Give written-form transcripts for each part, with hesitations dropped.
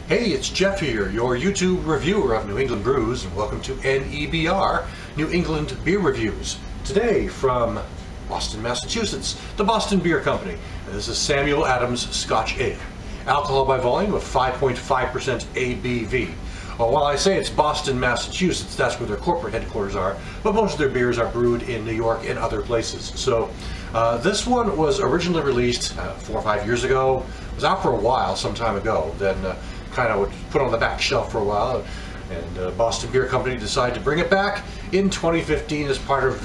Hey, it's Jeff here, your YouTube reviewer of New England brews, and welcome to NEBR, New England Beer Reviews. Today from Boston, Massachusetts, the Boston Beer Company. This is Samuel Adams Scotch Ale. Alcohol by volume of 5.5% ABV. Well, while I say it's Boston, Massachusetts, that's where their corporate headquarters are, but most of their beers are brewed in New York and other places. So this one was originally released 4 or 5 years ago. It was out for a while, some time ago, then kind of put on the back shelf for a while, and Boston Beer Company decided to bring it back in 2015 as part of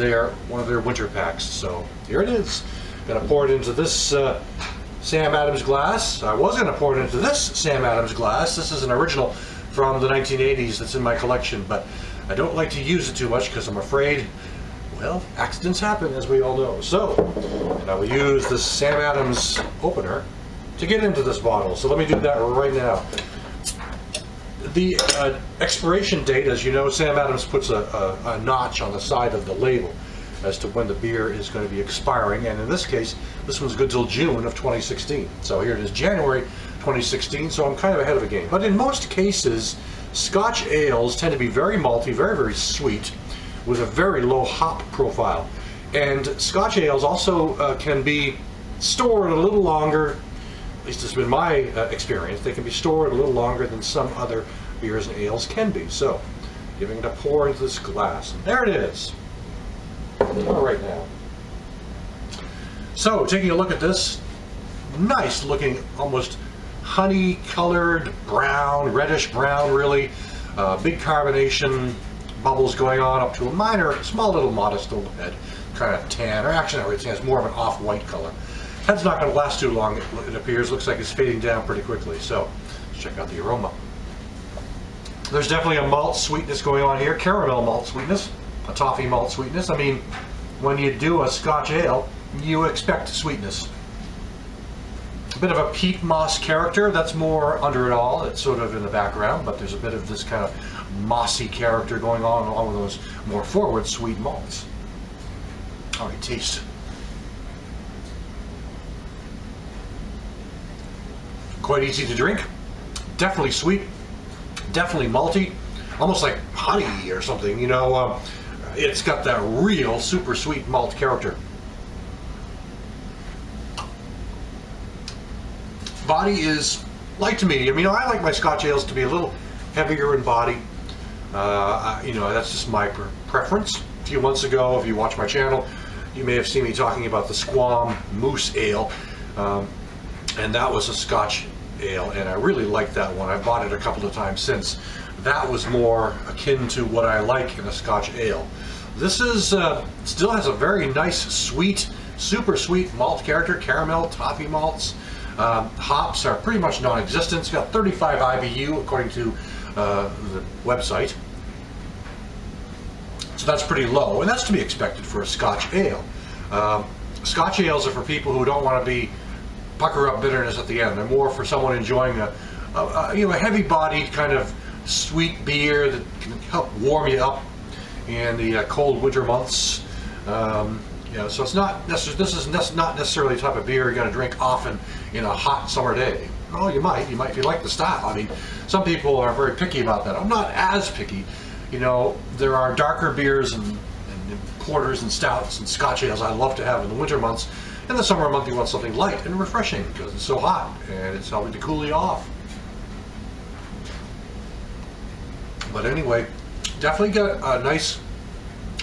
one of their winter packs. So here it is. Gonna pour it into this Sam Adams glass. I was gonna pour it into this Sam Adams glass. This is an original from the 1980s that's in my collection, but I don't like to use it too much because I'm afraid, well, accidents happen, as we all know. So, and I will use this Sam Adams opener to get into this bottle. So let me do that right now. The expiration date, as you know, Sam Adams puts a notch on the side of the label as to when the beer is going to be expiring, and in this case, this one's good till June of 2016. So here it is, January 2016, so I'm kind of ahead of the game. But in most cases, Scotch ales tend to be very malty, very, very sweet, with a very low hop profile. And Scotch ales also can be stored a little longer. At least it's been my experience. They can be stored a little longer than some other beers and ales can be. So, giving it a pour into this glass. And there it is. All right now. So, taking a look at this, nice looking, almost honey colored brown, reddish brown really. Big carbonation, bubbles going on up to a minor, small little modest little head, kind of tan, or actually no, it's more of an off-white color. Head's not going to last too long, it appears. Looks like it's fading down pretty quickly. So, let's check out the aroma. There's definitely a malt sweetness going on here, caramel malt sweetness, a toffee malt sweetness. I mean, when you do a Scotch ale, you expect sweetness. A bit of a peat moss character, that's more under it all. It's sort of in the background, but there's a bit of this kind of mossy character going on along with those more forward sweet malts. All right, taste. Quite easy to drink, definitely sweet, definitely malty, almost like honey or something, you know. It's got that real super sweet malt character. Body is light to me. I mean, I like my Scotch ales to be a little heavier in body. You know, that's just my preference. A few months ago, if you watch my channel, you may have seen me talking about the Squam Moose Ale. And that was a Scotch ale, and I really liked that one. I bought it a couple of times since. That was more akin to what I like in a Scotch ale. This is still has a very nice, sweet, super sweet malt character, caramel, toffee malts. Hops are pretty much non-existent. It's got 35 IBU according to the website. So that's pretty low, and that's to be expected for a Scotch ale. Scotch ales are for people who don't want to be pucker up bitterness at the end. They're more for someone enjoying a heavy-bodied kind of sweet beer that can help warm you up in the cold winter months. You know, so it's not necessarily, this is not necessarily the type of beer you're going to drink often in a hot summer day. Oh, you might if you like the style. I mean, some people are very picky about that. I'm not as picky. You know, there are darker beers and porters and stouts and Scotch ales I love to have in the winter months. In the summer month, you want something light and refreshing because it's so hot and it's helping to cool you off. But anyway, definitely got a nice,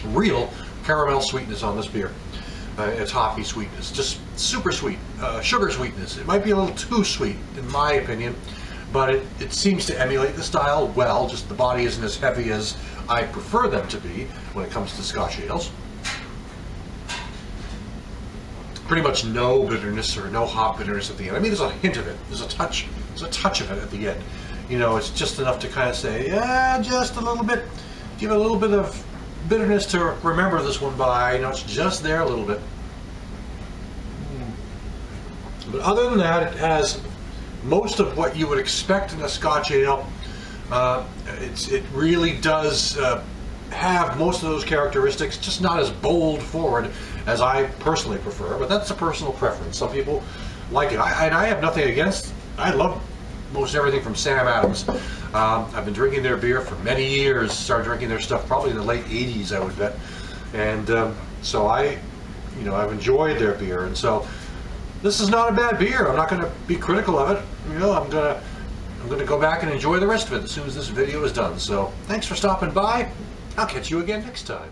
real caramel sweetness on this beer. It's toffee sweetness, just super sweet. Sugar sweetness. It might be a little too sweet, in my opinion, but it seems to emulate the style well. Just the body isn't as heavy as I prefer them to be when it comes to Scotch ales. Pretty much no bitterness or no hop bitterness at the end. I mean, there's a hint of it. There's a touch of it at the end. You know, it's just enough to kind of say, yeah, just a little bit, give it a little bit of bitterness to remember this one by. You know, it's just there a little bit. But other than that, it has most of what you would expect in a Scotch ale. It really does have most of those characteristics, just not as bold forward as I personally prefer, but that's a personal preference. Some people like it. I have nothing against. I love most everything from Sam Adams. I've been drinking their beer for many years. Started drinking their stuff probably in the late '80s, I would bet. And so I've enjoyed their beer, and so this is not a bad beer. I'm not going to be critical of it. I'm going to go back and enjoy the rest of it as soon as this video is done. So thanks for stopping by. I'll catch you again next time.